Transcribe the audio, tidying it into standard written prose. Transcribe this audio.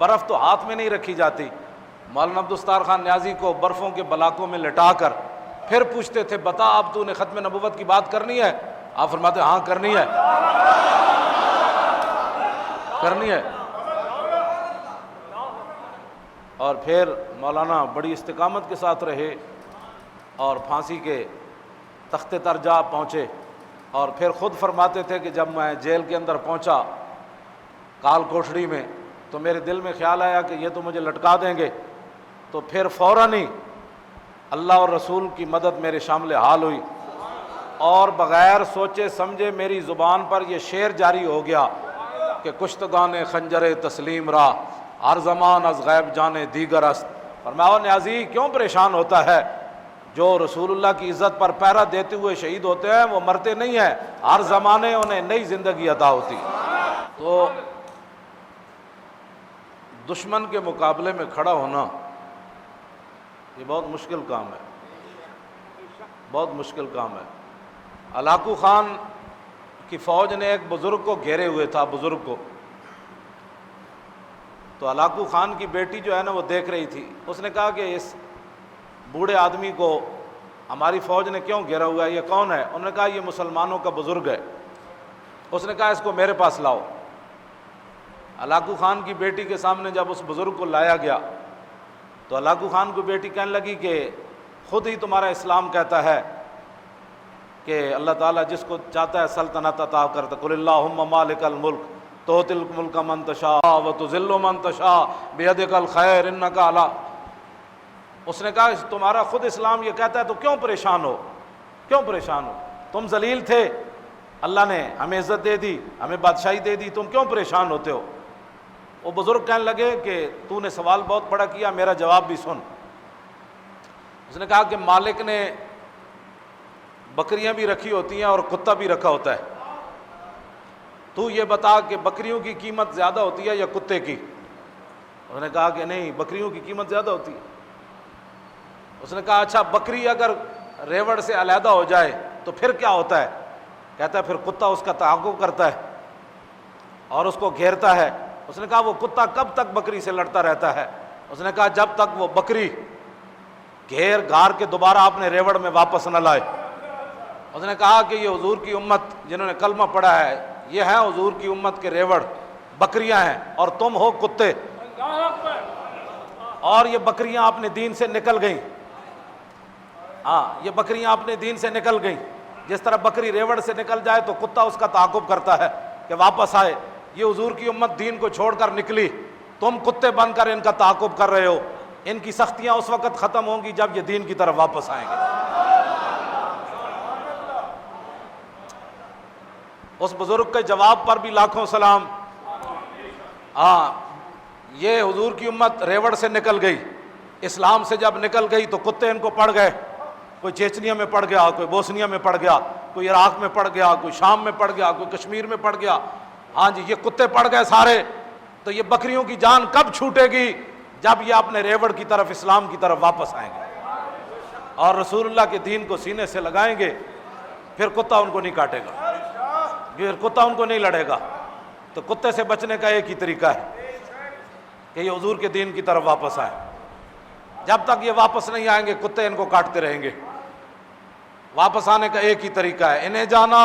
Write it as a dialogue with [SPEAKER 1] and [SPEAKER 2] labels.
[SPEAKER 1] برف تو ہاتھ میں نہیں رکھی جاتی. مولانا عبدالستار خان نیازی کو برفوں کے بلاکوں میں لٹا کر پھر پوچھتے تھے بتا اب تو نے ختم نبوت کی بات کرنی ہے؟ آپ فرماتے ہاں کرنی ہے، کرنی ہے. اور پھر مولانا بڑی استقامت کے ساتھ رہے اور پھانسی کے تختے پر جا پہنچے. اور پھر خود فرماتے تھے کہ جب میں جیل کے اندر پہنچا کال کوٹھڑی میں تو میرے دل میں خیال آیا کہ یہ تو مجھے لٹکا دیں گے. تو پھر فوراً ہی اللہ اور رسول کی مدد میرے شامل حال ہوئی اور بغیر سوچے سمجھے میری زبان پر یہ شعر جاری ہو گیا کہ کشتگان خنجر تسلیم را ہر زمان از غیب جانے دیگر است. فرمایا نیازی کیوں پریشان ہوتا ہے؟ جو رسول اللہ کی عزت پر پہرا دیتے ہوئے شہید ہوتے ہیں وہ مرتے نہیں ہیں، ہر زمانے انہیں نئی زندگی عطا ہوتی. تو دشمن کے مقابلے میں کھڑا ہونا یہ بہت مشکل کام ہے، بہت مشکل کام ہے. ہلاکو خان کی فوج نے ایک بزرگ کو گھیرے ہوئے تھا، بزرگ کو. تو ہلاکو خان کی بیٹی جو ہے نا وہ دیکھ رہی تھی. اس نے کہا کہ اس بوڑھے آدمی کو ہماری فوج نے کیوں گھیرا ہوا ہے، یہ کون ہے؟ انہوں نے کہا یہ مسلمانوں کا بزرگ ہے. اس نے کہا اس کو میرے پاس لاؤ. ہلاکو خان کی بیٹی کے سامنے جب اس بزرگ کو لایا گیا تو ہلاکو خان کی بیٹی کہنے لگی کہ خود ہی تمہارا اسلام کہتا ہے کہ اللہ تعالیٰ جس کو چاہتا ہے سلطنت عطا کرتا. قل اللہم مالک الملک تؤتی الملک من تشاء وتذل من تشاء بیدک الخیر انک علی. اس نے کہا تمہارا خود اسلام یہ کہتا ہے تو کیوں پریشان ہو، کیوں پریشان ہو؟ تم ذلیل تھے، اللہ نے ہمیں عزت دے دی، ہمیں بادشاہی دے دی، تم کیوں پریشان ہوتے ہو؟ وہ بزرگ کہنے لگے کہ تو نے سوال بہت بڑا کیا، میرا جواب بھی سن. اس نے کہا کہ مالک نے بکریاں بھی رکھی ہوتی ہیں اور کتا بھی رکھا ہوتا ہے، تو یہ بتا کہ بکریوں کی قیمت زیادہ ہوتی ہے یا کتے کی؟ اس نے کہا کہ نہیں، بکریوں کی قیمت زیادہ ہوتی ہے. اس نے کہا اچھا بکری اگر ریوڑ سے علیحدہ ہو جائے تو پھر کیا ہوتا ہے؟ کہتا ہے پھر کتا اس کا تعاقب کرتا ہے اور اس کو گھیرتا ہے. اس نے کہا وہ کتا کب تک بکری سے لڑتا رہتا ہے؟ اس نے کہا جب تک وہ بکری گھیر گھار کے دوبارہ اپنے ریوڑ میں واپس نہ لائے. اس نے کہا کہ یہ حضور کی امت جنہوں نے کلمہ پڑھا ہے یہ ہیں حضور کی امت کے ریوڑ، بکریاں ہیں اور تم ہو کتے. اور یہ بکریاں اپنے دین سے نکل گئیں. ہاں یہ بکریاں اپنے دین سے نکل گئیں. جس طرح بکری ریوڑ سے نکل جائے تو کتا اس کا تعاقب کرتا ہے کہ واپس آئے. یہ حضور کی امت دین کو چھوڑ کر نکلی، تم کتے بن کر ان کا تعاقب کر رہے ہو. ان کی سختیاں اس وقت ختم ہوں گی جب یہ دین کی طرف واپس آئیں گے. اس بزرگ کے جواب پر بھی لاکھوں سلام. ہاں یہ حضور کی امت ریوڑ سے نکل گئی، اسلام سے جب نکل گئی تو کتے ان کو پڑ گئے. کوئی چیچنیا میں پڑ گیا، کوئی بوسنیا میں پڑ گیا، کوئی عراق میں پڑ گیا، کوئی شام میں پڑ گیا، کوئی کشمیر میں پڑ گیا. ہاں جی یہ کتے پڑ گئے سارے. تو یہ بکریوں کی جان کب چھوٹے گی؟ جب یہ اپنے ریوڑ کی طرف اسلام کی طرف واپس آئیں گے اور رسول اللہ کے دین کو سینے سے لگائیں گے. پھر کتا ان کو نہیں کاٹے گا، پھر کتا ان کو نہیں لڑے گا. تو کتے سے بچنے کا ایک ہی طریقہ ہے کہ یہ حضور کے دین کی طرف واپس آئیں. جب تک یہ واپس نہیں آئیں گے کتے ان کو کاٹتے رہیں گے. واپس آنے کا ایک ہی طریقہ ہے، انہیں جانا